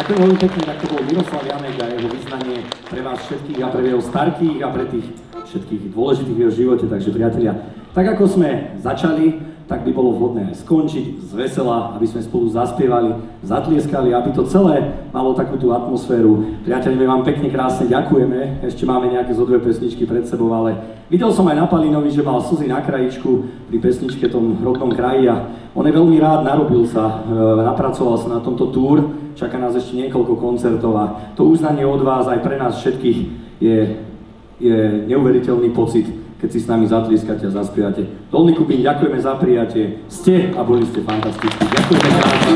Ďakujem veľmi pekne, tak to bol Miroslav Janek a jeho vyznanie pre vás všetkých a pre jeho starkých a pre tých všetkých dôležitých v jeho živote. Takže priatelia, tak ako sme začali, tak by bolo vhodné skončiť z vesela, aby sme spolu zaspievali, zatlieskali, aby to celé malo takú tú atmosféru. Priatelia, my vám pekne krásne ďakujeme, ešte máme nejaké zo dve pesničky pred sebou, ale videl som aj na Palinovi, že mal slzy na krajičku pri pesničke tom rodnom kraji a on je veľmi rád, narobil sa, napracoval sa na tomto túr, čaká nás ešte niekoľko koncertov a to uznanie od vás aj pre nás všetkých je neuveriteľný pocit, keď si s nami zatlieskate a zaspievate. Dolný Kubín, ďakujeme za prijatie, ste a boli ste fantastickí. Ďakujeme krásne.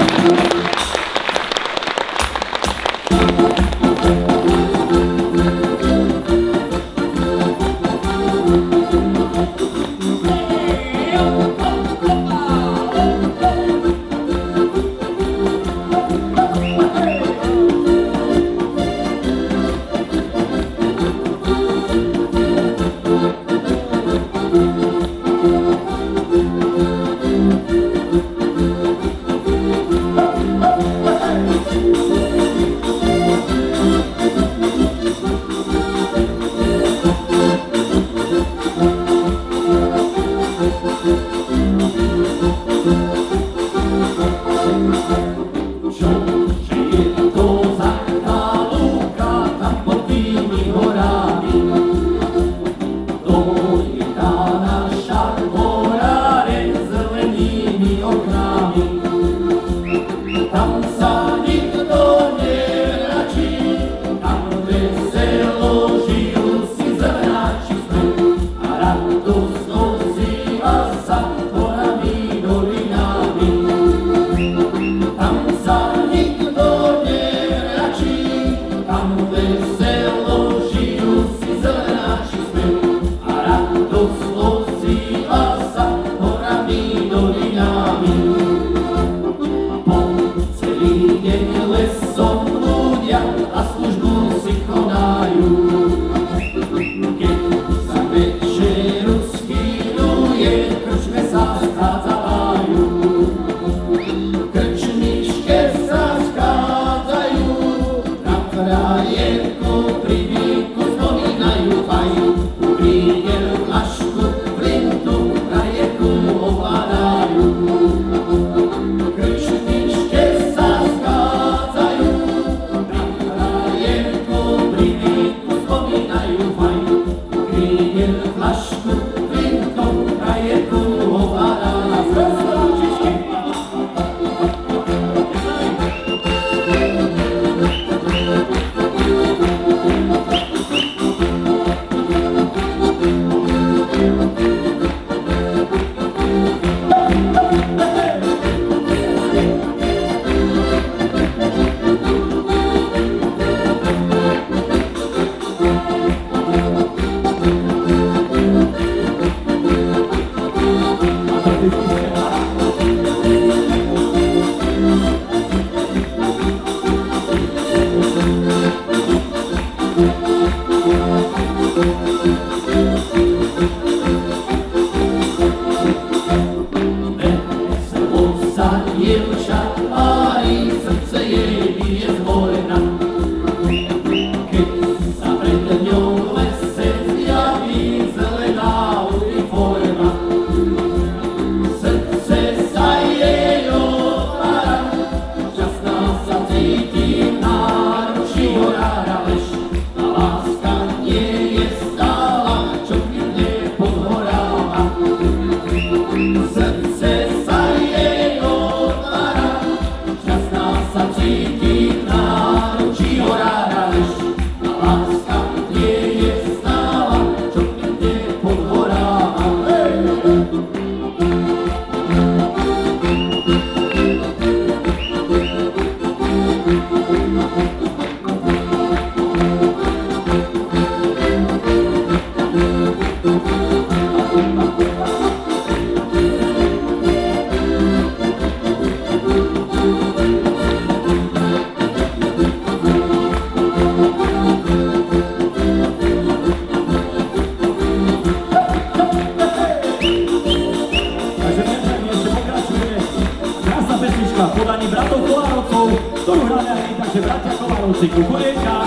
bratia Kovarovci, Kukulienka.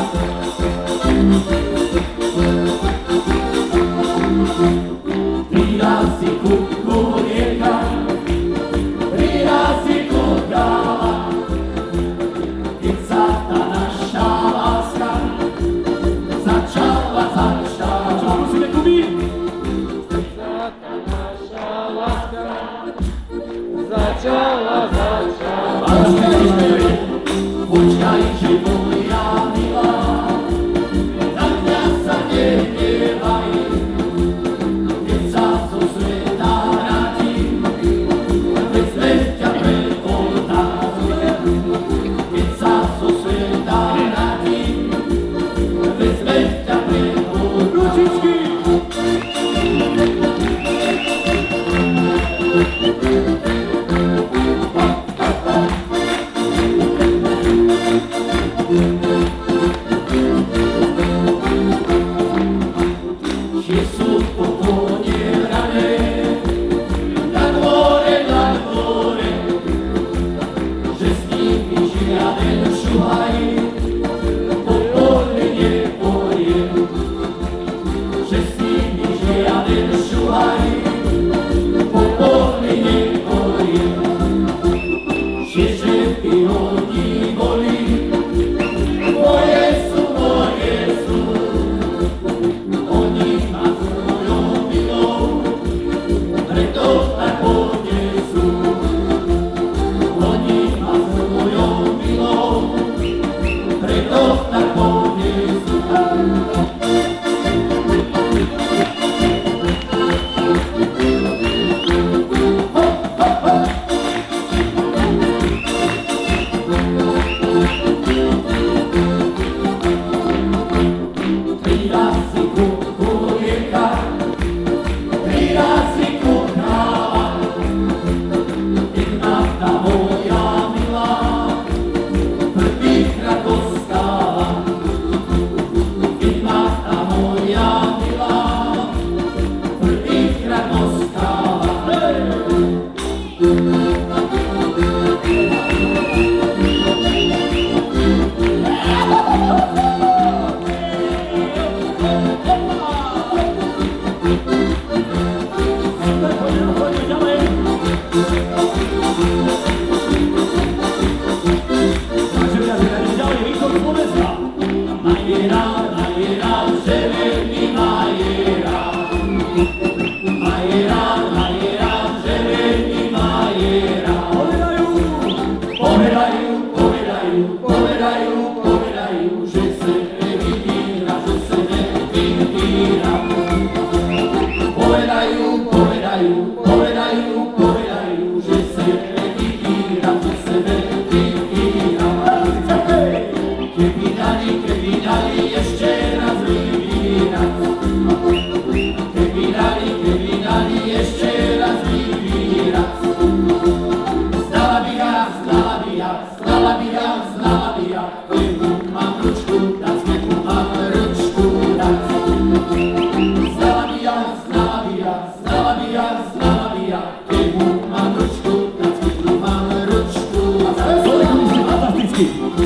Pridá si Kukulienka, pridá si kukala, keď sa tá naša láska začala. Čo skúsime, Kubi? Keď sa tá naša láska začala. Počkaj, že moja milá, na mňa sa nehnevaj, keď sa zo sveta vrátim, keď svet ťa prehltá. Keď sa zo sveta vrátim, keď svet ťa prehltá. Ručičky!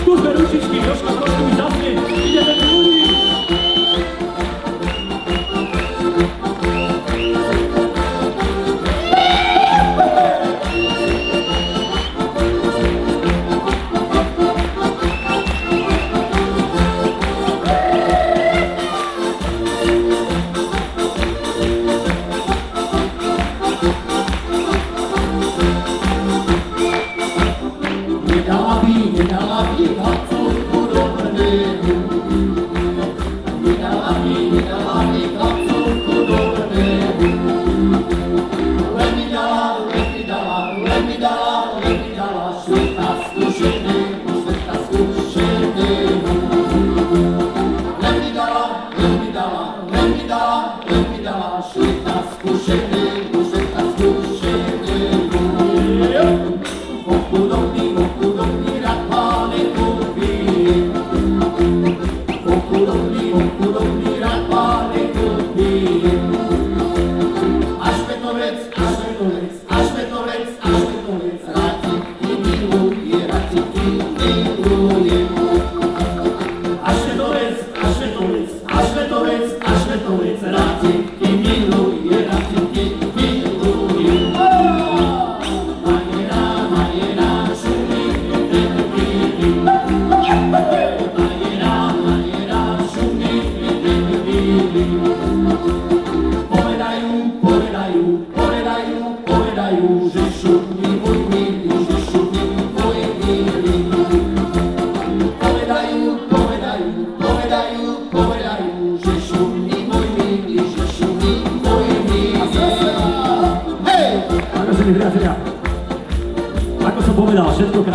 Skúsme ručičky, troška mi zasvieť, ideme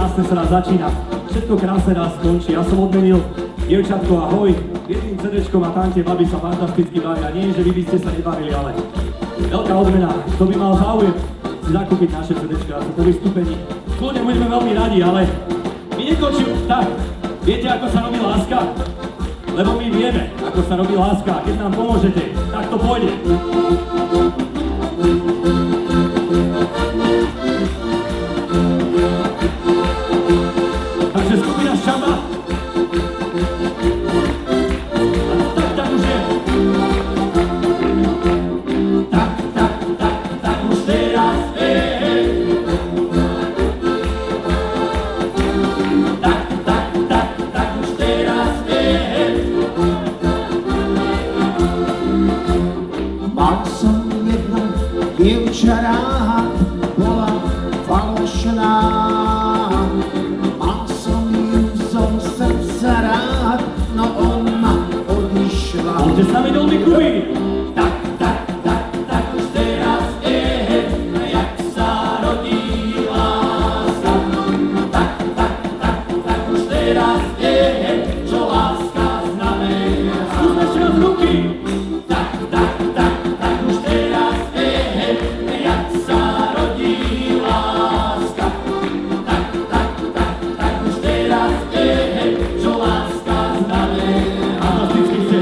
krásne sa raz začína, všetko krásne raz skončí. Ja som odmenil dievčatko, ahoj, jedným CD-čkom a tam tie baby sa fantasticky bavia. Nie, že vy by ste sa nebavili, ale veľká odmena. Kto by mal záujem si zakúpiť naše CD-čko a po vystúpení, kľudne budeme veľmi radi, ale my nekončíme tak. Viete, ako sa robí láska? Lebo my vieme, ako sa robí láska. Keď nám pomôžete, tak to pôjde. Takže skupina Šamba. Tak už je. Tak už teraz je. Tak už teraz je. Mal som jednu dievča rád, bola falošná. Mal som ju zo srdca rád, no ona odišla. Poďte s nami do Kuby. Tak už teraz je, jak sa rodí láska. Tak už teraz je, čo láska znamená. Skúsme ešte raz ruky. Tak už teraz je, jak sa rodí láska. Tak už teraz je, čo láska znamená. Fantasticky ste.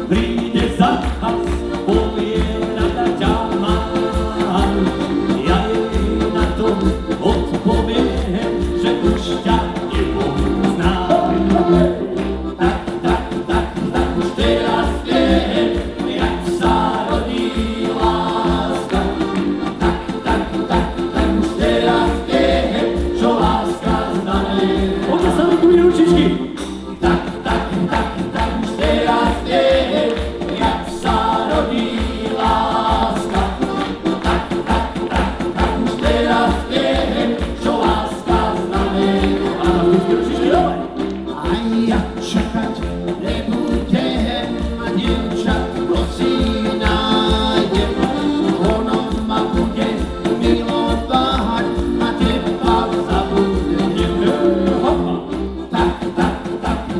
Príde za vás, povie rada ťa mám. Ja jej na to odpoviem, že už ťa nepoznám. Tak už teraz je, jak sa rodí láska. Tak už teraz je, čo láska znamená. Poďte sa mi kúri ručičky. Tak už teraz je, jak sa rodí láska. Tak už teraz je, čo láska znamená. Fantasticky ručičky dole. A ja čakať nebudem, a dievčatko si nájdem. Ono ma bude milovať, a teba zabudnem.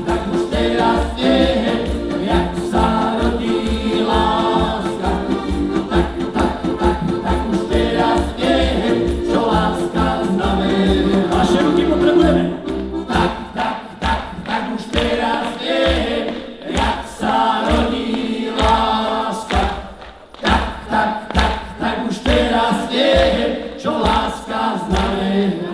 Tak už teraz je, jak sa rodí láska. Tak už teraz je, čo láska znamená. Vaše ruky potrebujeme. Tak už teraz je, jak sa rodí láska. Tak už teraz je, čo láska znamená.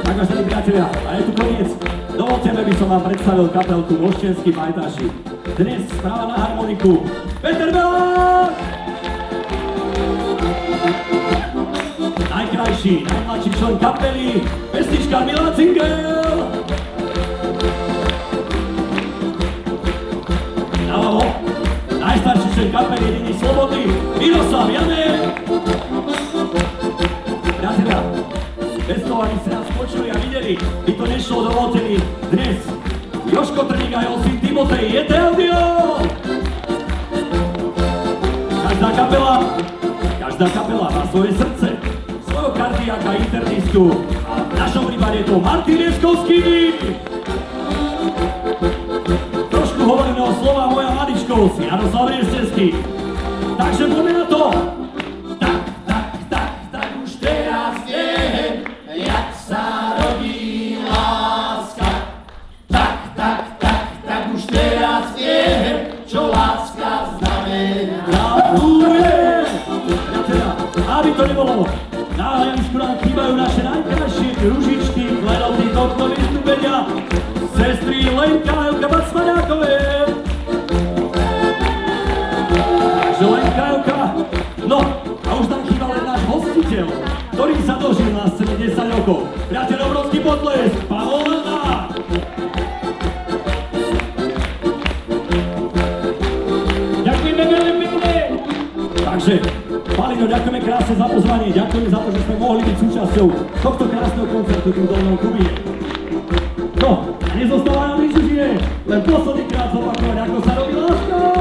Tak vážení priatelia, a je tu koniec. Dovolte mi, by som vám predstavil kapelku Moščenskí Pajtaši. Dnes správa na harmoniku Peter Belák! Najkrajší, najmladší člen kapely, pesnička Milan Cingel! Naľavo, najstarší člen kapely, jediný slobodný, Miroslav Janek! Priatelia, bez toho, aby ste nás počuli a videli, by to nešlo, dovolte mi dnes. Jožko Trník a jeho syn Timotej, je to audio! Každá kapela má svoje srdce, svojho kardiáka, internistu a v našom prípade je to Martin Lieskovský. Trošku hovoreného slova moja maličkosť, Jaroslav Rieščenský. Takže poďme na to! Tak už teraz je, jak sa rodí láska. Tak už teraz je, čo láska znamená. Gratulujem! Priatelia, aby to nebolo, na hľadisku nám chýbajú naše najkrajšie družičky, klenoty tohto vystúpenia, sestry Lenka a Elka Bacmaňákové. Takže Lenka a Elka, no a už nám chýba len náš hostiteľ, ktorý sa dožil na scéne 10 rokov. Priateľ, obrovský potlesk, Pavol Landa. Ďakujeme veľmi pekne. Takže, Palino, ďakujeme krásne za pozvanie, ďakujeme za to, že sme mohli byť súčasťou tohto krásneho koncertu tu v Dolnom Kubíne. No, a nezostáva nám nič už iné, len posledný krát zopakovať, ako sa robí láska.